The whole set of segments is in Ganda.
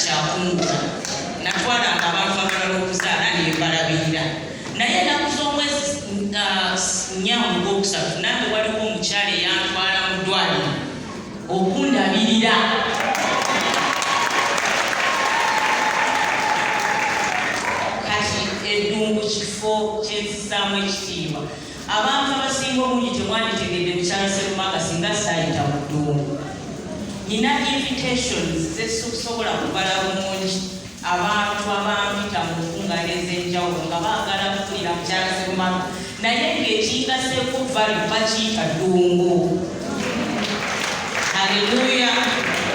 kyakunguka natwalanga abantu abalala okuzaala nembalabirira naye ennaku z'omwezi 4 ogwokusatu nange waliwo omukyala eyantwala mu ddwaliro okundabirira kati eddungu kifo kyenzisaamu ekitiibwa abantu abasinga obungi temwanditegedde mukyala Sserumanga singa saayita mu ddungu nina invitations zesikusobola kubala bulungi abantu abampita mu nkungaana ez'enjawulo nga baagala kuwulira mukyala Sserumanga naye ng'ekiyigaseeko vali bakiyita ddungu. Haleluya.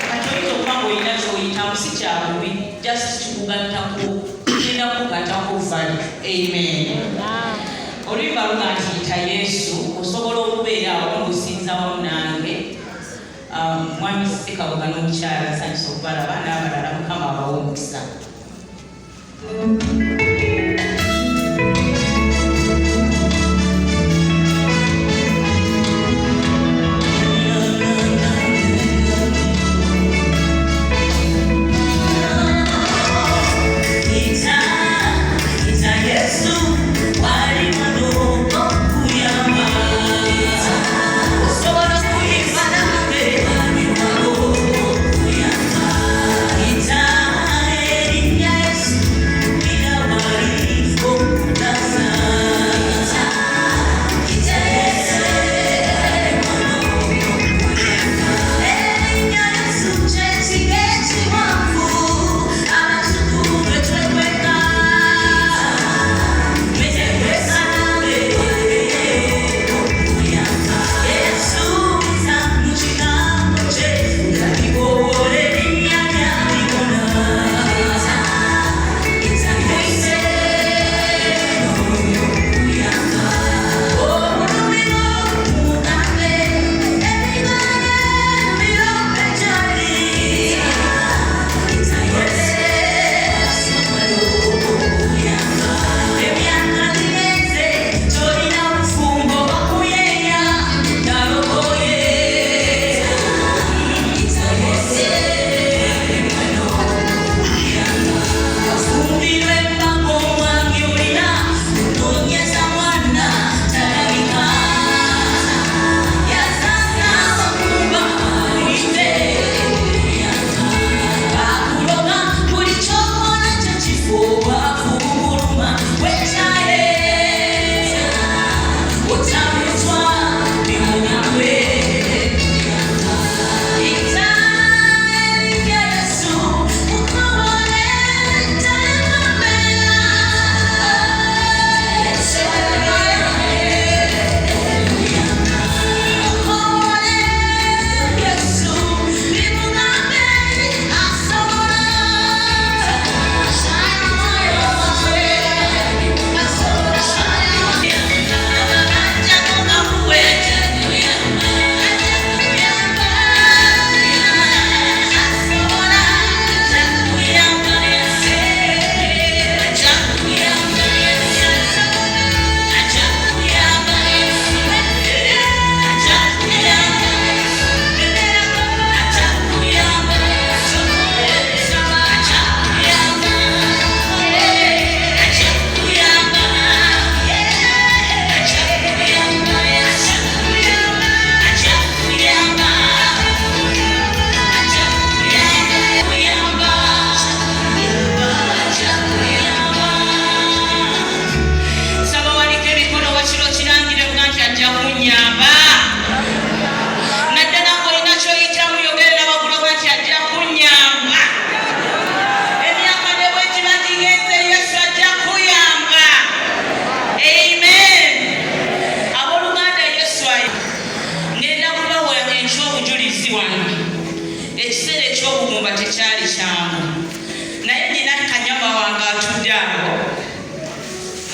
Kati oyinza okuba ng'olina ky'oyitamu si kya bubi just kikugattako kigenda kugattako vali. Amen. Oluyimba luga nti yita Yesu osobola okubeera awo ng'osinza wamu nange mwami Sekabuga n'omukyala nsanyusa okubalaba n'abalala Mukama abawe omukisa.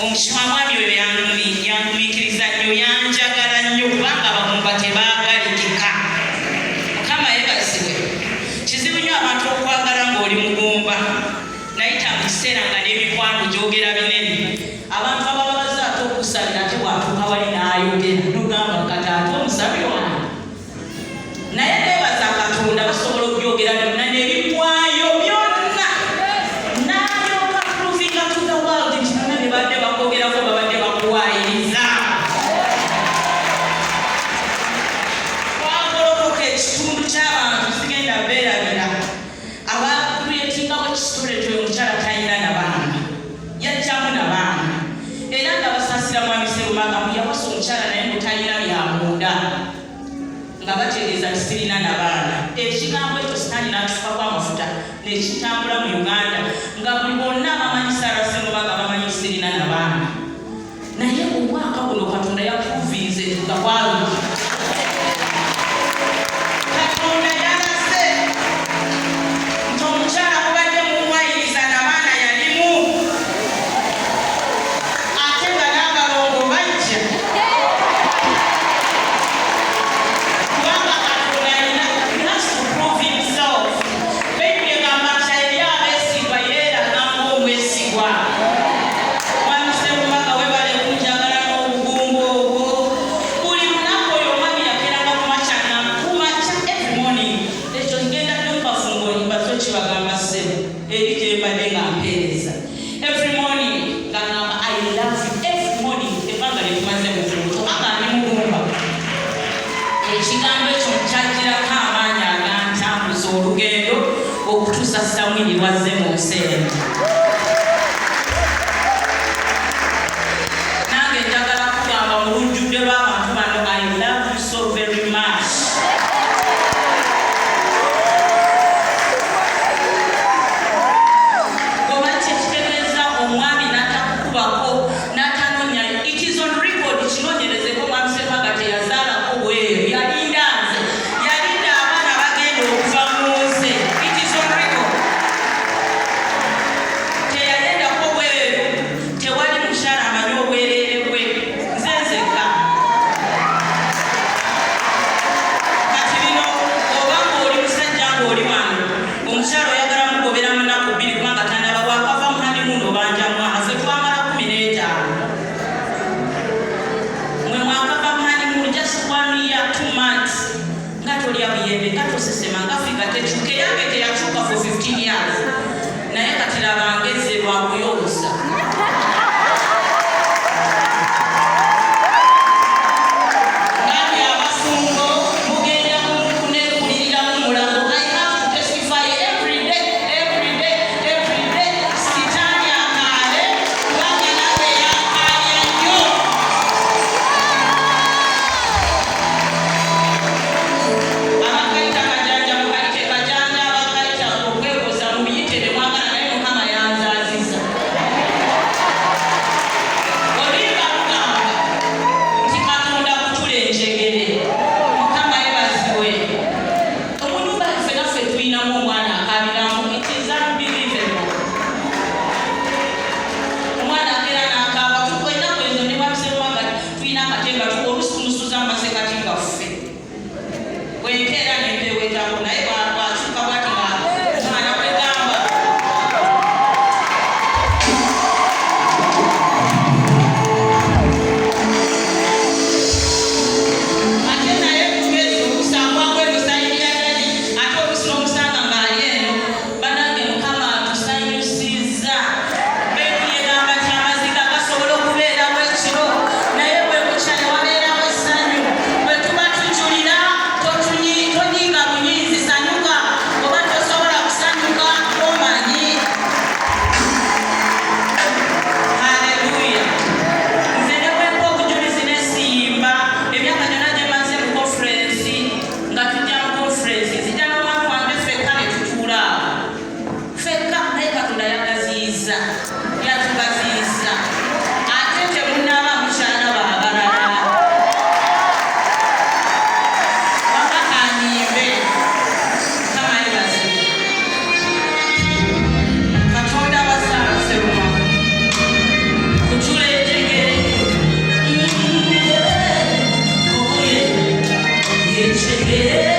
Omushwamwami oyo yangumiikiriza nnyo yanjagala nnyo kubanga abagumba tebaagalika. Mukama yeebazibwe. Kizibu nnyo abantu okwagala ng'oli mugumba nayita mu kiseera nga n'emikwano gyogera binene. Abantu ababa bazaate okusabira ate bwatuuka wali n'ayogera n'ogamba kati ate omusabi wange. Naye neebaza Katonda basobola okubyogera byonna n'ebivaayo byonna genda beerabira abakuleetingawo ekisitule kyo omukyala talina nabaana yajjamu nabaana era nga basaasira mwami Sserumaga yawasa omukyala naye mutalina byamunda nga bategeeza nti sirina nabaana. Ekigambo ekyo sitaani n'akifukako amafuta nekitambula mu Uganda nga buli bonna abamanyi Sarah Sserumaga bamanyi sirina nabaana. Naye omwaka guno Katonda yakuviize nga bwalungi. Katonda yalase nti omukyala mubadde mumuwayiriza nabaana yalimu ate nga n'abalongo bajja. Kubanga Katonda alina has to prove himself. Bayibuli egamba nti eri abeesigwa yeeraga ng'omwesigwa. Mwami Sserumaga webale kunjagala n'obugungu obwo. Buli lunaku oyo omwami yakeeranga kumakya every morning. Ekyo ngenda n'empafumbo mbazo kibagamba ssebo eri gye mbadde nga mpeereza. Every morning nga ngamba I love you. Every morning ebbanga lye tumaze mu kulungi kubanga ndi mugumba. Ekigambo ekyo kyagirako amaanyi agantambuza olugendo okutuusa Samwiri lwazze mu nsi eno. Nange njagala kugamba mu lujjudde lw'abantu bano I love you so very much. Oba kyekitegeeza omwami n'atakukubako n'atanonya it is on record kinoonyerezeko mwami Sserumaga teyazaalako bweru yalinda nze yalinda abaana bagenda okuva mu nze it is on record. Teyayendako bweru tewali mukyala amanyi obwereere bwe nze nzekka. Kati bino oba ng'oli musajja ng'oli wano omukyala oyagala mugobera mu nnaku bbiri kubanga tandaba bwakava mu honeymoon obanja mwana ffe twamala 15. Mwe mwakava mu honeymoon just 1 year 2 months nga tolya buyembe nga tosesema nga Afrika tekyuka eyange teyakyuka for 15 years naye kati labangeze lwakuyonsa. Ngani abafumbo mugenda kuneguliriramu mulango I have to testify every day. Sitaani akaale kubanga nange yakaalya nnyo. Abakayita kajanja mukayite kajanja abakayita okwekoza mubiyite ne mwagala naye Mukama yanzaaziza. Olimba mugamba nti Katonda kutula enjegere Mukama yebaziwe. Omunyumba yaffe naffe tulinamu omwana akaabiramu it is unbelievable. Omwana akeera n'akaaba tukolinaku ezo ne Mwami Sserumaga tulina akatemba oluusi tumusuza mu masekati gaffe. Bwenkeera nempewetako naye bwakyuka bwati nga omwana kwegamba. Ate naye mugezi okusangwako emusayirira ddali ate oluusi n'omusanga ng'ali eno banange Mukama atusanyusizza. Bayibuli egamba nti amaziga gasobola okubeerawo ekiro naye bwe bukya ne wabeerawo essanyu. Bwe tuba tujulira tonyiga bunyinzi sanyuka oba tosobola kusanyuka omanyi. Haleluya. Nze ne bwempa obujulizi ne siyimba emyaka gyonna gye maze mu conference nga tujja mu conference nzija n'omwaka wange ffekka ne tutuula awo. Ffekka naye Katonda yagaziyiza yatugaziyiza ate temunaaba mukyalaba abalala. Waka anyimbe Mukama yebaziwe. Katonda Sarah Sserumaga kutula enjegere enjegere